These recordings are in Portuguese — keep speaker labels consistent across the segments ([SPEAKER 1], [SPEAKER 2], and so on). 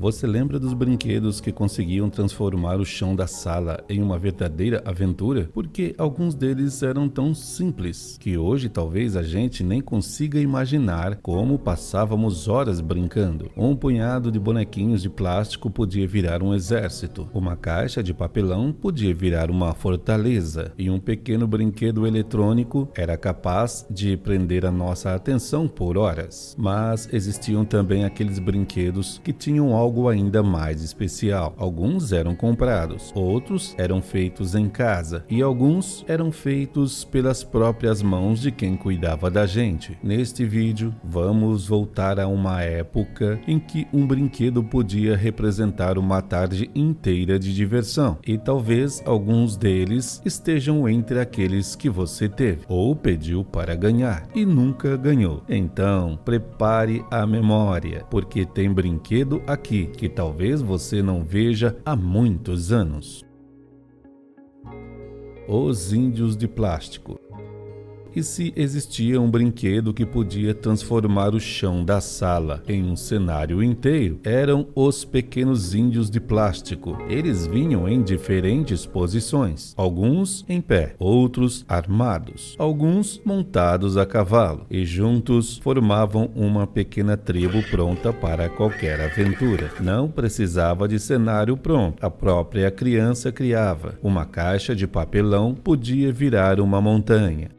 [SPEAKER 1] Você lembra dos brinquedos que conseguiam transformar o chão da sala em uma verdadeira aventura? Porque alguns deles eram tão simples que hoje talvez a gente nem consiga imaginar como passávamos horas brincando. Um punhado de bonequinhos de plástico podia virar um exército, uma caixa de papelão podia virar uma fortaleza e um pequeno brinquedo eletrônico era capaz de prender a nossa atenção por horas. Mas existiam também aqueles brinquedos que tinham algo ainda mais especial. Alguns eram comprados, outros eram feitos em casa e alguns eram feitos pelas próprias mãos de quem cuidava da gente. Neste vídeo, vamos voltar a uma época em que um brinquedo podia representar uma tarde inteira de diversão e talvez alguns deles estejam entre aqueles que você teve ou pediu para ganhar e nunca ganhou. Então, prepare a memória, porque tem brinquedo aqui que talvez você não veja há muitos anos. Os índios de plástico. E se existia um brinquedo que podia transformar o chão da sala em um cenário inteiro, eram os pequenos índios de plástico. Eles vinham em diferentes posições, alguns em pé, outros armados, alguns montados a cavalo, e juntos formavam uma pequena tribo pronta para qualquer aventura. Não precisava de cenário pronto, a própria criança criava. Uma caixa de papelão podia virar uma montanha.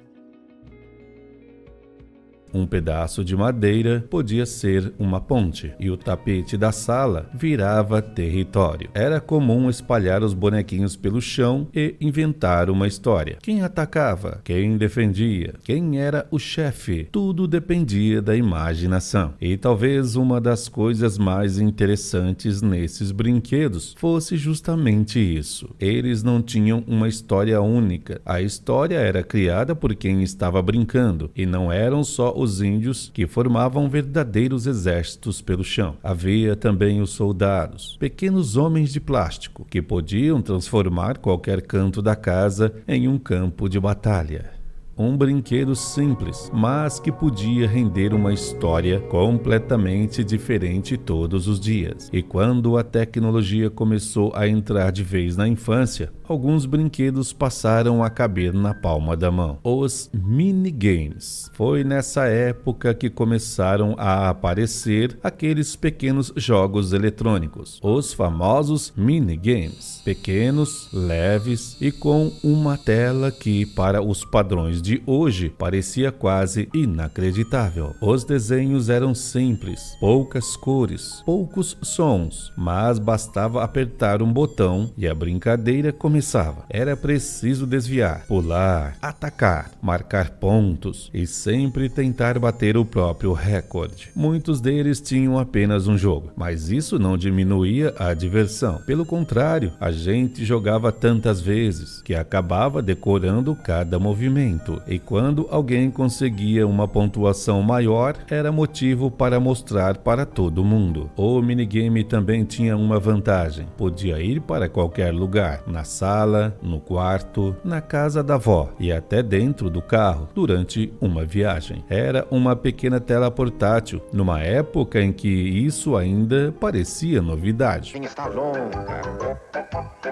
[SPEAKER 1] Um pedaço de madeira podia ser uma ponte, e o tapete da sala virava território. Era comum espalhar os bonequinhos pelo chão e inventar uma história. Quem atacava? Quem defendia? Quem era o chefe? Tudo dependia da imaginação. E talvez uma das coisas mais interessantes nesses brinquedos fosse justamente isso. Eles não tinham uma história única. A história era criada por quem estava brincando, e não eram só os índios que formavam verdadeiros exércitos pelo chão. Havia também os soldados, pequenos homens de plástico, que podiam transformar qualquer canto da casa em um campo de batalha. Um brinquedo simples, mas que podia render uma história completamente diferente todos os dias. E quando a tecnologia começou a entrar de vez na infância, alguns brinquedos passaram a caber na palma da mão. Os minigames. Foi nessa época que começaram a aparecer aqueles pequenos jogos eletrônicos, os famosos minigames. Pequenos, leves e com uma tela que, para os padrões de hoje, parecia quase inacreditável. Os desenhos eram simples, poucas cores, poucos sons, mas bastava apertar um botão e a brincadeira começava. Era preciso desviar, pular, atacar, marcar pontos e sempre tentar bater o próprio recorde. Muitos deles tinham apenas um jogo, mas isso não diminuía a diversão. Pelo contrário, a gente jogava tantas vezes que acabava decorando cada movimento. E quando alguém conseguia uma pontuação maior, era motivo para mostrar para todo mundo. O minigame também tinha uma vantagem. Podia ir para qualquer lugar, na sala, no quarto, na casa da avó e até dentro do carro, durante uma viagem. Era uma pequena tela portátil, numa época em que isso ainda parecia novidade.
[SPEAKER 2] Está longa.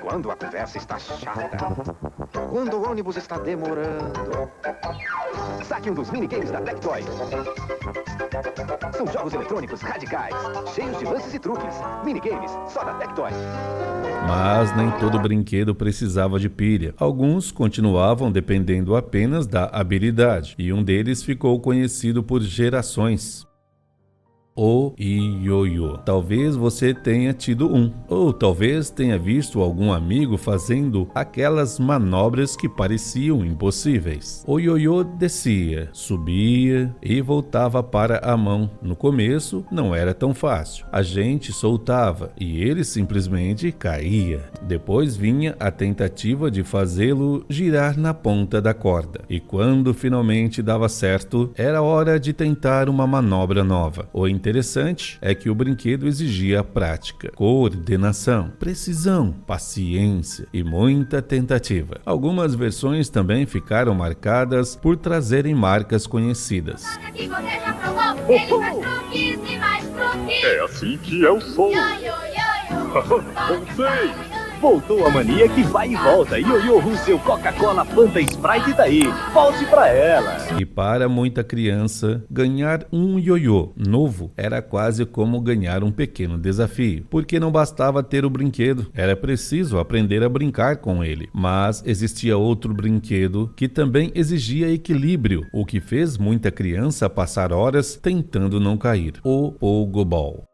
[SPEAKER 2] Quando a conversa está chata. Quando o ônibus está demorando. Saque um dos minigames da Tectoy. São jogos eletrônicos radicais, cheios de lances e truques. Minigames só da Tectoy.
[SPEAKER 1] Mas nem todo brinquedo precisava de pilha. Alguns continuavam dependendo apenas da habilidade, e um deles ficou conhecido por gerações. O ioiô. Talvez você tenha tido um, ou talvez tenha visto algum amigo fazendo aquelas manobras que pareciam impossíveis. O ioiô descia, subia e voltava para a mão. No começo não era tão fácil. A gente soltava e ele simplesmente caía. Depois vinha a tentativa de fazê-lo girar na ponta da corda. E quando finalmente dava certo, era hora de tentar uma manobra nova. O interessante interessante é que o brinquedo exigia prática, coordenação, precisão, paciência e muita tentativa. Algumas versões também ficaram marcadas por trazerem marcas conhecidas.
[SPEAKER 3] É assim que eu sou. Voltei! Voltou a mania que vai e volta. Ioiô Russell, Coca-Cola, Fanta, Sprite daí. Volte pra ela.
[SPEAKER 1] E para muita criança, ganhar um ioiô novo era quase como ganhar um pequeno desafio, porque não bastava ter o brinquedo, era preciso aprender a brincar com ele. Mas existia outro brinquedo que também exigia equilíbrio, o que fez muita criança passar horas tentando não cair: o pogobol.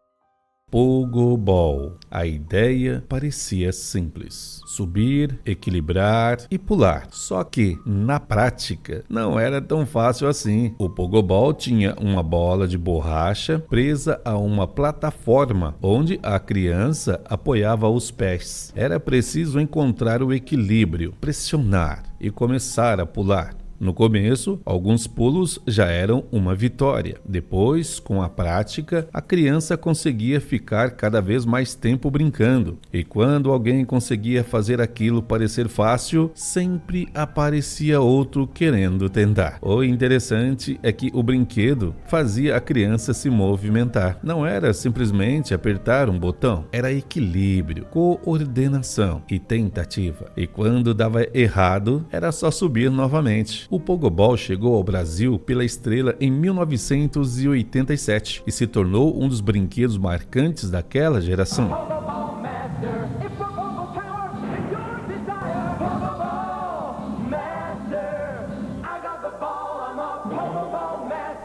[SPEAKER 1] Pogobol. A ideia parecia simples: subir, equilibrar e pular. Só que, na prática, não era tão fácil assim. O pogobol tinha uma bola de borracha presa a uma plataforma onde a criança apoiava os pés. Era preciso encontrar o equilíbrio, pressionar e começar a pular. No começo, alguns pulos já eram uma vitória. Depois, com a prática, a criança conseguia ficar cada vez mais tempo brincando. E quando alguém conseguia fazer aquilo parecer fácil, sempre aparecia outro querendo tentar. O interessante é que o brinquedo fazia a criança se movimentar. Não era simplesmente apertar um botão, era equilíbrio, coordenação e tentativa. E quando dava errado, era só subir novamente. O pogobol chegou ao Brasil pela Estrela em 1987 e se tornou um dos brinquedos marcantes daquela geração.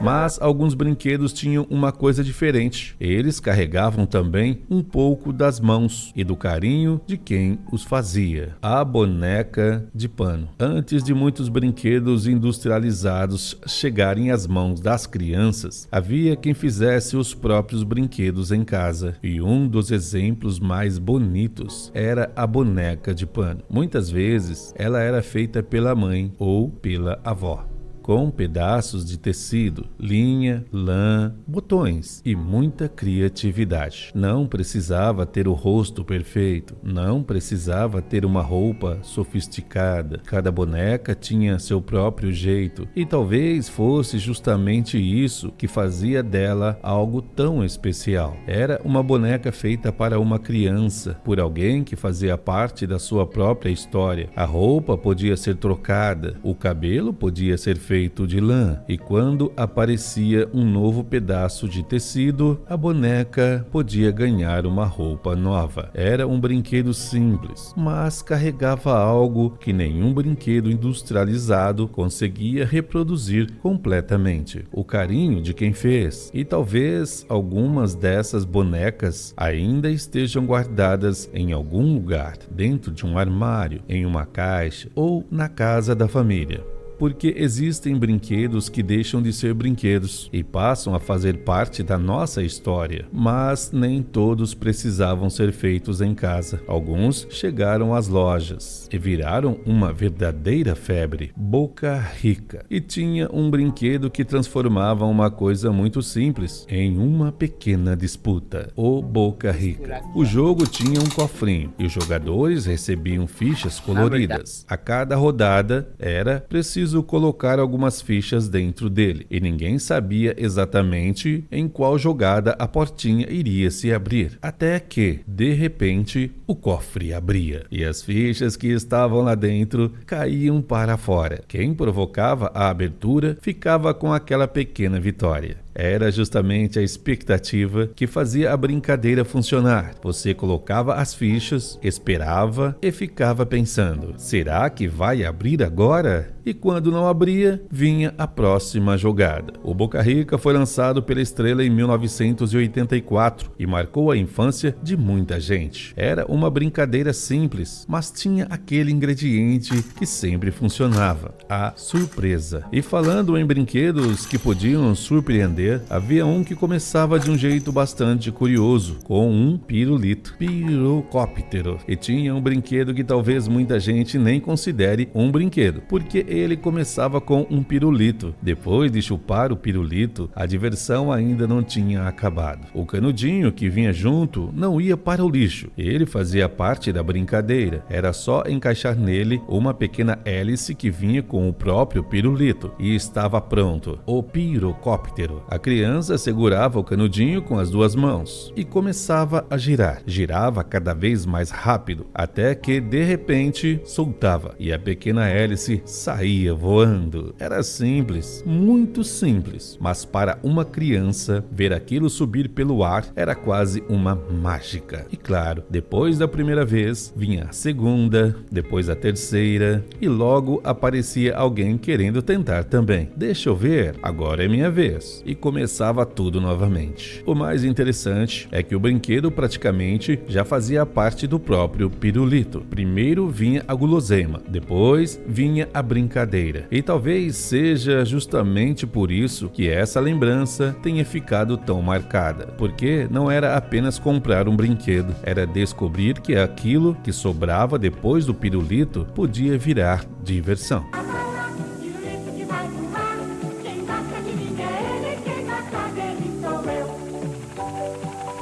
[SPEAKER 1] Mas alguns brinquedos tinham uma coisa diferente. Eles carregavam também um pouco das mãos e do carinho de quem os fazia. A boneca de pano. Antes de muitos brinquedos industrializados chegarem às mãos das crianças, havia quem fizesse os próprios brinquedos em casa. E um dos exemplos mais bonitos era a boneca de pano. Muitas vezes ela era feita pela mãe ou pela avó, com pedaços de tecido, linha, lã, botões e muita criatividade. Não precisava ter o rosto perfeito, não precisava ter uma roupa sofisticada. Cada boneca tinha seu próprio jeito e talvez fosse justamente isso que fazia dela algo tão especial. Era uma boneca feita para uma criança, por alguém que fazia parte da sua própria história. A roupa podia ser trocada, o cabelo podia ser feito de lã, e quando aparecia um novo pedaço de tecido, a boneca podia ganhar uma roupa nova. Era um brinquedo simples, mas carregava algo que nenhum brinquedo industrializado conseguia reproduzir completamente: o carinho de quem fez. E talvez algumas dessas bonecas ainda estejam guardadas em algum lugar, dentro de um armário, em uma caixa ou na casa da família. Porque existem brinquedos que deixam de ser brinquedos e passam a fazer parte da nossa história, mas nem todos precisavam ser feitos em casa. Alguns chegaram às lojas e viraram uma verdadeira febre. Boca Rica. E tinha um brinquedo que transformava uma coisa muito simples em uma pequena disputa: o Boca Rica. O jogo tinha um cofrinho e os jogadores recebiam fichas coloridas. A cada rodada era preciso colocar algumas fichas dentro dele, e ninguém sabia exatamente em qual jogada a portinha iria se abrir, até que, de repente, o cofre abria e as fichas que estavam lá dentro caíam para fora. Quem provocava a abertura ficava com aquela pequena vitória. Era justamente a expectativa que fazia a brincadeira funcionar. Você colocava as fichas, esperava e ficava pensando: será que vai abrir agora? E quando não abria, vinha a próxima jogada. O Boca Rica foi lançado pela Estrela em 1984 e marcou a infância de muita gente. Era uma brincadeira simples, mas tinha aquele ingrediente que sempre funcionava: a surpresa. E falando em brinquedos que podiam surpreender, dia, havia um que começava de um jeito bastante curioso, com um pirulito, pirocóptero, e tinha um brinquedo que talvez muita gente nem considere um brinquedo, porque ele começava com um pirulito. Depois de chupar o pirulito, a diversão ainda não tinha acabado. O canudinho que vinha junto não ia para o lixo, ele fazia parte da brincadeira, era só encaixar nele uma pequena hélice que vinha com o próprio pirulito e estava pronto, o pirocóptero. A criança segurava o canudinho com as duas mãos e começava a girar. Girava cada vez mais rápido, até que de repente soltava e a pequena hélice saía voando. Era simples, muito simples, mas para uma criança ver aquilo subir pelo ar era quase uma mágica. E claro, depois da primeira vez vinha a segunda, depois a terceira e logo aparecia alguém querendo tentar também. Deixa eu ver, agora é minha vez. E começava tudo novamente. O mais interessante é que o brinquedo praticamente já fazia parte do próprio pirulito. Primeiro vinha a guloseima, depois vinha a brincadeira. E talvez seja justamente por isso que essa lembrança tenha ficado tão marcada. Porque não era apenas comprar um brinquedo, era descobrir que aquilo que sobrava depois do pirulito podia virar diversão.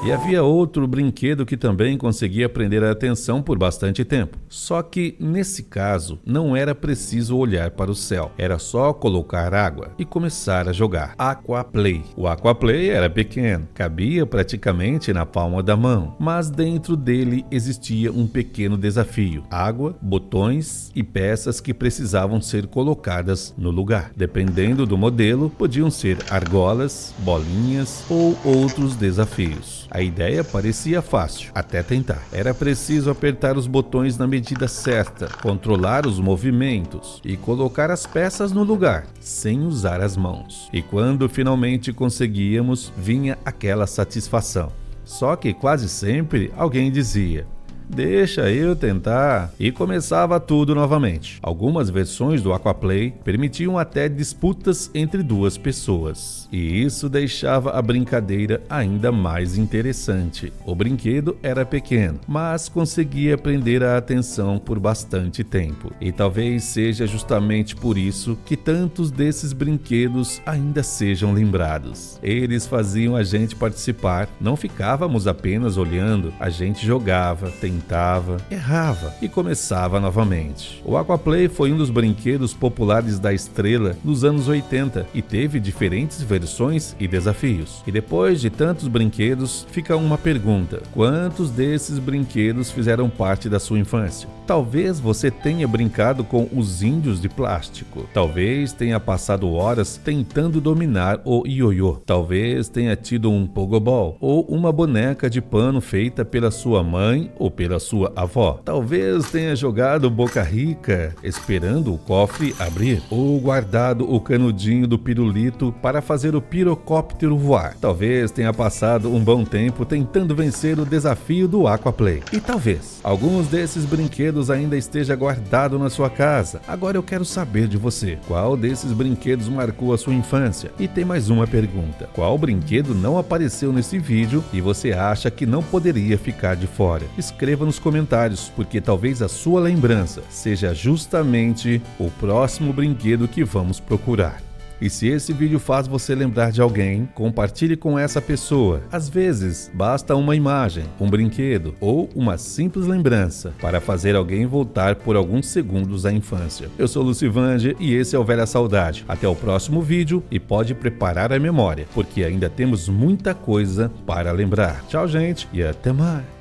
[SPEAKER 1] E havia outro brinquedo que também conseguia prender a atenção por bastante tempo. Só que, nesse caso, não era preciso olhar para o céu. Era só colocar água e começar a jogar. Aquaplay. O Aquaplay era pequeno, cabia praticamente na palma da mão. Mas dentro dele existia um pequeno desafio. Água, botões e peças que precisavam ser colocadas no lugar. Dependendo do modelo, podiam ser argolas, bolinhas ou outros desafios. A ideia parecia fácil, até tentar. Era preciso apertar os botões na medida certa, controlar os movimentos e colocar as peças no lugar, sem usar as mãos. E quando finalmente conseguíamos, vinha aquela satisfação. Só que quase sempre alguém dizia: "Deixa eu tentar", e começava tudo novamente. Algumas versões do Aquaplay permitiam até disputas entre duas pessoas, e isso deixava a brincadeira ainda mais interessante. O brinquedo era pequeno, mas conseguia prender a atenção por bastante tempo, e talvez seja justamente por isso que tantos desses brinquedos ainda sejam lembrados. Eles faziam a gente participar, não ficávamos apenas olhando, a gente jogava, tentava, errava e começava novamente. O Aquaplay foi um dos brinquedos populares da Estrela nos anos 80 e teve diferentes versões e desafios. E depois de tantos brinquedos, fica uma pergunta: quantos desses brinquedos fizeram parte da sua infância? Talvez você tenha brincado com os índios de plástico. Talvez tenha passado horas tentando dominar o ioiô. Talvez tenha tido um pogobol ou uma boneca de pano feita pela sua mãe ou pela sua avó. Talvez tenha jogado Boca Rica esperando o cofre abrir, ou guardado o canudinho do pirulito para fazer o pirocóptero voar. Talvez tenha passado um bom tempo tentando vencer o desafio do Aquaplay. E talvez alguns desses brinquedos ainda esteja guardado na sua casa. Agora eu quero saber de você, qual desses brinquedos marcou a sua infância? E tem mais uma pergunta: qual brinquedo não apareceu nesse vídeo e você acha que não poderia ficar de fora? Escreva nos comentários, porque talvez a sua lembrança seja justamente o próximo brinquedo que vamos procurar. E se esse vídeo faz você lembrar de alguém, compartilhe com essa pessoa. Às vezes, basta uma imagem, um brinquedo ou uma simples lembrança para fazer alguém voltar por alguns segundos à infância. Eu sou Lucivândia e esse é o Velha Saudade. Até o próximo vídeo e pode preparar a memória, porque ainda temos muita coisa para lembrar. Tchau, gente, e até mais!